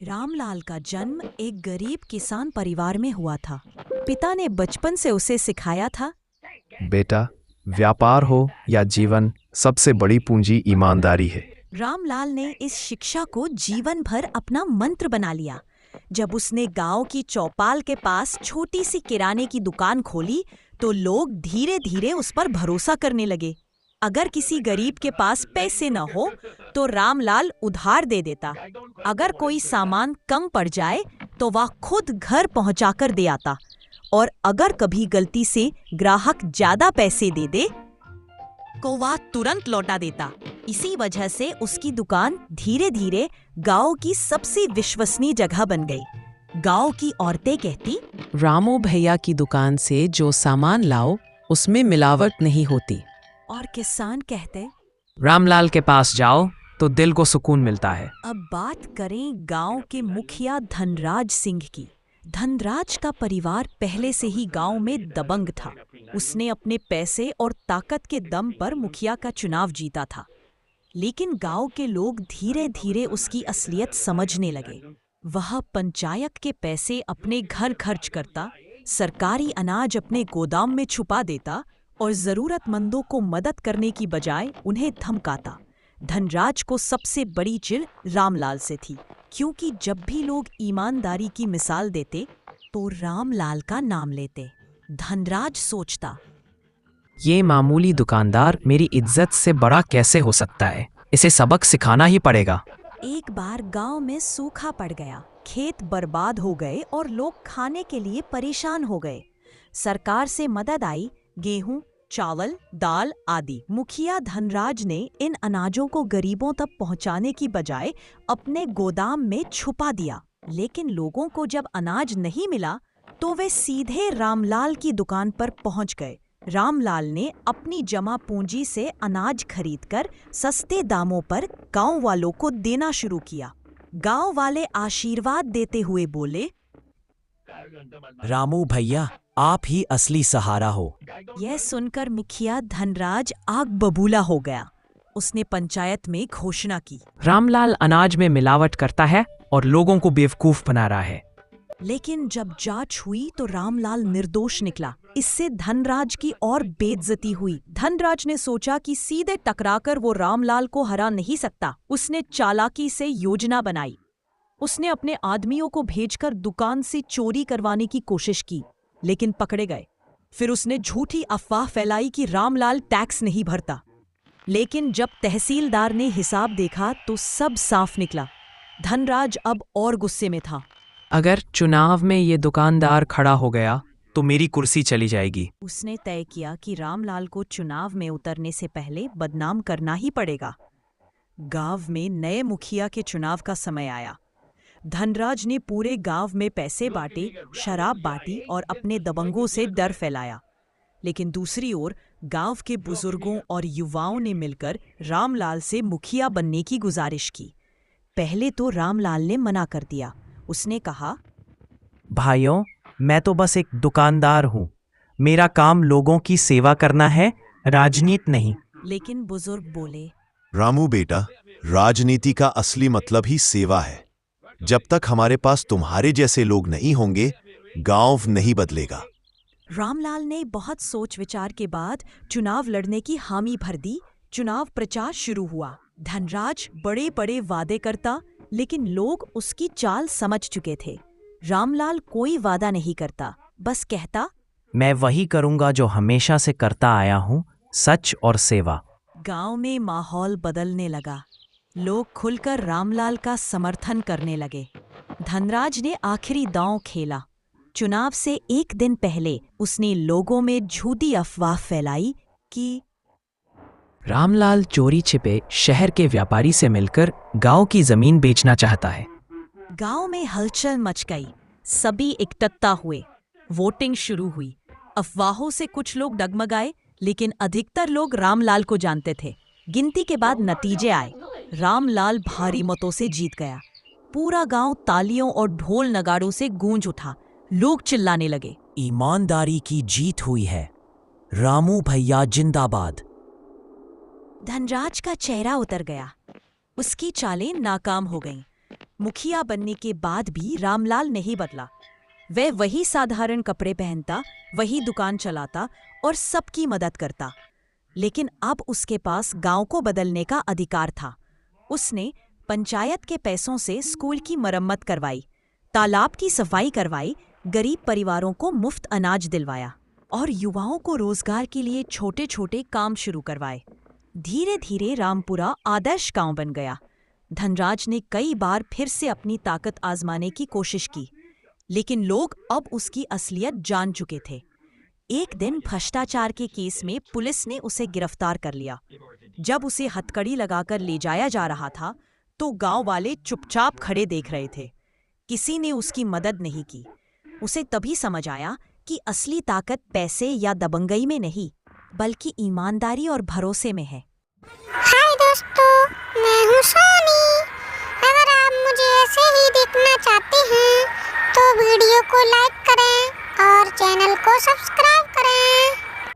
रामलाल का जन्म एक गरीब किसान परिवार में हुआ था। पिता ने बचपन से उसे सिखाया था, बेटा, व्यापार हो या जीवन, सबसे बड़ी पूंजी ईमानदारी है। रामलाल ने इस शिक्षा को जीवन भर अपना मंत्र बना लिया। जब उसने गांव की चौपाल के पास छोटी सी किराने की दुकान खोली तो लोग धीरे धीरे उस पर भरोसा करने लगे। अगर किसी गरीब के पास पैसे न हो तो रामलाल उधार दे देता। अगर कोई सामान कम पड़ जाए तो वह खुद घर पहुंचाकर दे आता, और अगर कभी गलती से ग्राहक ज्यादा पैसे दे दे तो वह तुरंत लौटा देता। इसी वजह से उसकी दुकान धीरे धीरे गांव की सबसे विश्वसनीय जगह बन गई। गांव की औरतें कहती, रामू भैया की दुकान से जो सामान लाओ उसमें मिलावट नहीं होती। और किसान कहते, रामलाल के पास जाओ तो दिल को सुकून मिलता है। अब बात करें गांव के मुखिया धनराज सिंह की। धनराज का परिवार पहले से ही गांव में दबंग था। उसने अपने पैसे और ताकत के दम पर मुखिया का चुनाव जीता था। लेकिन गांव के लोग धीरे धीरे उसकी असलियत समझने लगे। वह पंचायत के पैसे अपने घर खर्च करता, सरकारी अनाज अपने गोदाम में छुपा देता और जरूरतमंदों को मदद करने की बजाय उन्हें धमकाता। धनराज को सबसे बड़ी चिढ़ रामलाल से थी, क्योंकि जब भी लोग ईमानदारी की मिसाल देते तो रामलाल का नाम लेते। धनराज सोचता, ये मामूली दुकानदार मेरी इज्जत से बड़ा कैसे हो सकता है? इसे सबक सिखाना ही पड़ेगा। एक बार गांव में सूखा पड़ गया, खेत बर्बाद हो गए और लोग खाने के लिए परेशान हो गए। सरकार से मदद आई, गेहूं, चावल, दाल आदि। मुखिया धनराज ने इन अनाजों को गरीबों तक पहुंचाने की बजाय अपने गोदाम में छुपा दिया। लेकिन लोगों को जब अनाज नहीं मिला तो वे सीधे रामलाल की दुकान पर पहुंच गए। रामलाल ने अपनी जमा पूंजी से अनाज खरीदकर सस्ते दामों पर गांव वालों को देना शुरू किया। गांव वाले आशीर्वाद देते हुए बोले, रामू भैया, आप ही असली सहारा हो। यह सुनकर मुखिया धनराज आग बबूला हो गया। उसने पंचायत में घोषणा की, रामलाल अनाज में मिलावट करता है और लोगों को बेवकूफ बना रहा है। लेकिन जब जांच हुई तो रामलाल निर्दोष निकला। इससे धनराज की और बेइज्जती हुई। धनराज ने सोचा कि सीधे टकराकर वो रामलाल को हरा नहीं सकता। उसने चालाकी से योजना बनाई। उसने अपने आदमियों को भेजकर दुकान से चोरी करवाने की कोशिश की, लेकिन पकड़े गए। फिर उसने झूठी अफवाह फैलाई कि रामलाल टैक्स नहीं भरता। लेकिन जब तहसीलदार ने हिसाब देखा तो सब साफ निकला। धनराज अब और गुस्से में था। अगर चुनाव में ये दुकानदार खड़ा हो गया तो मेरी कुर्सी चली जाएगी। उसने तय किया कि रामलाल को चुनाव में उतरने से पहले बदनाम करना ही पड़ेगा। गांव में नए मुखिया के चुनाव का समय आया। धनराज ने पूरे गांव में पैसे बांटे, शराब बांटी और अपने दबंगों से डर फैलाया। लेकिन दूसरी ओर गांव के बुजुर्गों और युवाओं ने मिलकर रामलाल से मुखिया बनने की गुजारिश की। पहले तो रामलाल ने मना कर दिया। उसने कहा, भाइयों, मैं तो बस एक दुकानदार हूँ। मेरा काम लोगों की सेवा करना है, राजनीति नहीं। लेकिन बुजुर्ग बोले, रामू बेटा, राजनीति का असली मतलब ही सेवा है। जब तक हमारे पास तुम्हारे जैसे लोग नहीं होंगे, गांव नहीं बदलेगा। रामलाल ने बहुत सोच विचार के बाद चुनाव लड़ने की हामी भर दी। चुनाव प्रचार शुरू हुआ। धनराज बड़े बड़े वादे करता, लेकिन लोग उसकी चाल समझ चुके थे। रामलाल कोई वादा नहीं करता, बस कहता, मैं वही करूँगा जो हमेशा से करता आया हूँ, सच और सेवा। गांव में माहौल बदलने लगा। लोग खुलकर रामलाल का समर्थन करने लगे। धनराज ने आखिरी दांव खेला। चुनाव से एक दिन पहले उसने लोगों में झूठी अफवाह फैलाई कि रामलाल चोरी छिपे शहर के व्यापारी से मिलकर गांव की जमीन बेचना चाहता है। गांव में हलचल मच गई। सभी इकट्ठा हुए। वोटिंग शुरू हुई। अफवाहों से कुछ लोग डगमगाए, लेकिन अधिकतर लोग रामलाल को जानते थे। गिनती के बाद नतीजे आए। रामलाल भारी मतों से जीत गया। पूरा गांव तालियों और ढोल नगाड़ों से गूंज उठा। लोग चिल्लाने लगे, ईमानदारी की जीत हुई है, रामू भैया जिंदाबाद। धनराज का चेहरा उतर गया। उसकी चालें नाकाम हो गईं। मुखिया बनने के बाद भी रामलाल नहीं बदला। वह वही साधारण कपड़े पहनता, वही दुकान चलाता और सबकी मदद करता। लेकिन अब उसके पास गांव को बदलने का अधिकार था। उसने पंचायत के पैसों से स्कूल की मरम्मत करवाई, तालाब की सफाई करवाई, गरीब परिवारों को मुफ्त अनाज दिलवाया और युवाओं को रोजगार के लिए छोटे छोटे काम शुरू करवाए। धीरे धीरे रामपुरा आदर्श गांव बन गया। धनराज ने कई बार फिर से अपनी ताकत आजमाने की कोशिश की, लेकिन लोग अब उसकी असलियत जान चुके थे। एक दिन भ्रष्टाचार के केस में पुलिस ने उसे गिरफ्तार कर लिया। जब उसे हथकड़ी लगाकर ले जाया जा रहा था तो गांव वाले चुपचाप खड़े देख रहे थे। किसी ने उसकी मदद नहीं की। उसे तभी समझ आया कि असली ताकत पैसे या दबंगई में नहीं, बल्कि ईमानदारी और भरोसे में है। हाय दोस्तों, मैं हूँ सोनी। अगर आप मुझे ऐसे ही देखना चाहते हैं तो वीडियो को लाइक करें और चैनल को सब्सक्राइब करें।